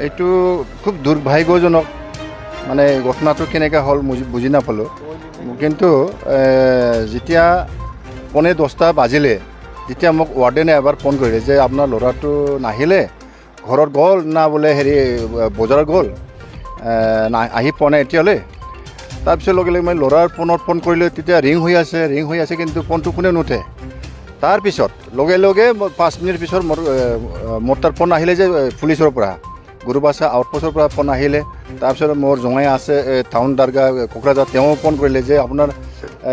এইটো খুব দুৰ্ভাগ্যজনক মানে ঘটনাটো কেনেকৈ হ'ল বুজি নাপালোঁ কিন্তু যেতিয়া 9:30 বাজিলে যেতিয়া মোক ৱাৰ্ডেনে এবাৰ ফোন কৰিলে যে আপোনাৰ ল'ৰাটো নাহিলে ঘৰত গ'ল না বোলে বজাৰত গ'ল আহি পোৱা নাই এতিয়ালৈ তাৰপিছত লগে লগে মই ল'ৰাৰ ফোনত ফোন কৰিলোঁ তেতিয়া ৰিং হৈ আছে কিন্তু ফোনটো কোনেও নুঠে তাৰপিছত লগে লগে 5 মিনিট পিছত মোৰ তাৰ ফোন আহিলে যে পুলিচৰ পৰা গুৰুবাছা আউটপোষ্টৰ পৰা ফোন আহিলে তাৰপিছত মোৰ জঙাই আছে টাউন দাৰগা কোকৰাঝাৰ তেওঁ ফোন কৰিলে যে আপোনাৰ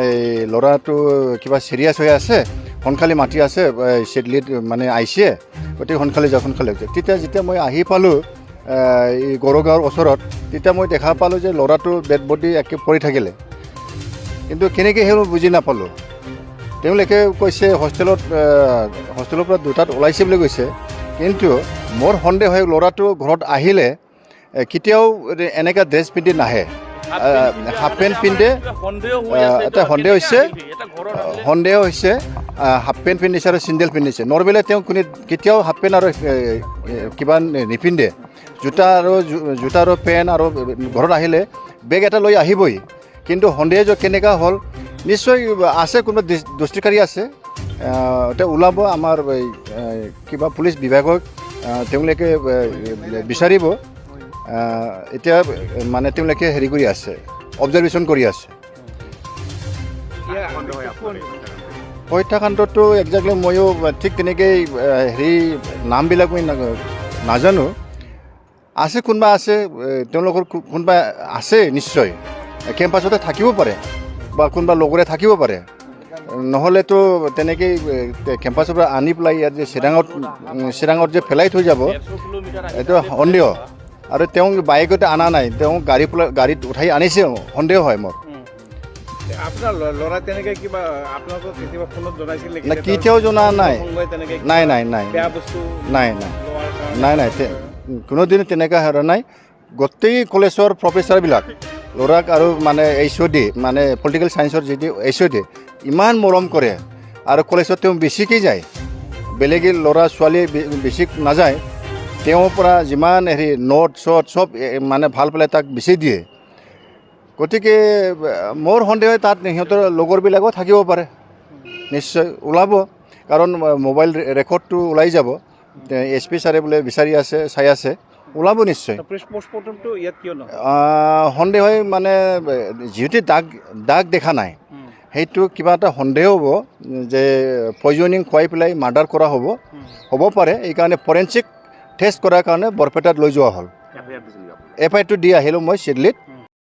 এই ল'ৰাটো কিবা চিৰিয়াছ হৈ আছে সোনকালে মাতি আছে চিডলিত মানে আহিছে গতিকে সোনকালে তেতিয়া যেতিয়া মই আহি পালোঁ এই গড়গাঁৱৰ ওচৰত তেতিয়া মই দেখা পালোঁ যে ল'ৰাটো ডেড বডি একে পৰি থাকিলে কিন্তু কেনেকৈ সেইবোৰ বুজি নাপালোঁ তেওঁলোকে কৈছে হোষ্টেলৰ পৰা 2টাত ওলাইছে বুলি কৈছে কিন্তু মোৰ সন্দেহ হয় ল'ৰাটো ঘৰত আহিলে কেতিয়াও এনেকুৱা ড্ৰেছ পিন্ধি নাহে হাফ পেণ্ট পিন্ধে এটা সন্দেহ হৈছে হাফ পেণ্ট পিন্ধিছে আৰু চেণ্ডেল পিন্ধিছে নৰ্মেলি তেওঁ কেতিয়াও হাফ পেণ্ট আৰু কিবা নিপিন্ধে জোতা আৰু পেণ্ট আৰু ঘৰত আহিলে বেগ এটা লৈ আহিবই কিন্তু সন্দেহ কেনেকুৱা হ'ল নিশ্চয় আছে কোনোবা দুষ্টিকাৰী আছে এতিয়া ওলাব আমাৰ কিবা পুলিচ বিভাগক তেওঁলোকে বিচাৰিব এতিয়া মানে তেওঁলোকে হেৰি কৰি আছে অবজাৰ্ভেশ্যন কৰি আছে হত্যাকাণ্ডটো একজেক্টলি ময়ো ঠিক তেনেকৈ নামবিলাক মই নাজানো আছে কোনোবা আছে তেওঁলোকৰ কোনোবা আছে নিশ্চয় কেম্পাছতে থাকিব পাৰে বা কোনোবা লগৰে থাকিব পাৰে নহ'লেতো তেনেকৈ কেম্পাছৰ পৰা আনি পেলাই ইয়াত যে চিৰাঙত যে পেলাই থৈ যাব এইটো সন্দেহ আৰু তেওঁ বাইকতে অনা নাই তেওঁ গাড়ীত উঠাই আনিছে সন্দেহ হয় মোৰ কেতিয়াও জনা নাই কোনোদিনে তেনেকুৱা হেৰা নাই গোটেই কলেজৰ প্ৰফেচাৰবিলাক ল'ৰাক আৰু মানে HOD মানে পলিটিকেল চায়েন্সৰ যিটো HOD ইমান মৰম কৰে আৰু কলেজত তেওঁ বেছিকৈ যায় বেলেগে ল'ৰা ছোৱালী বেছি নাযায় তেওঁৰ পৰা যিমান নোট চব মানে ভাল পেলাই তাক বেছি দিয়ে গতিকে মোৰ সন্দেহ হয় তাত সিহঁতৰ লগৰবিলাকো থাকিব পাৰে নিশ্চয় ওলাব কাৰণ মোবাইল ৰেকৰ্ডটো ওলাই যাব SP ছাৰে বোলে বিচাৰি আছে চাই আছে ওলাব নিশ্চয় সন্দেহ হয় মানে যিহেতু দাগ দেখা নাই সেইটো কিবা এটা সন্দেহ হ'ব যে পয়জনিং খুৱাই পেলাই মাৰ্ডাৰ কৰা হ'ব পাৰে এইকাৰণে ফৰেনচিক টেষ্ট কৰাৰ কাৰণে বৰপেটাত লৈ যোৱা হ'ল FIR টো দি আহিলোঁ মই চিডলিত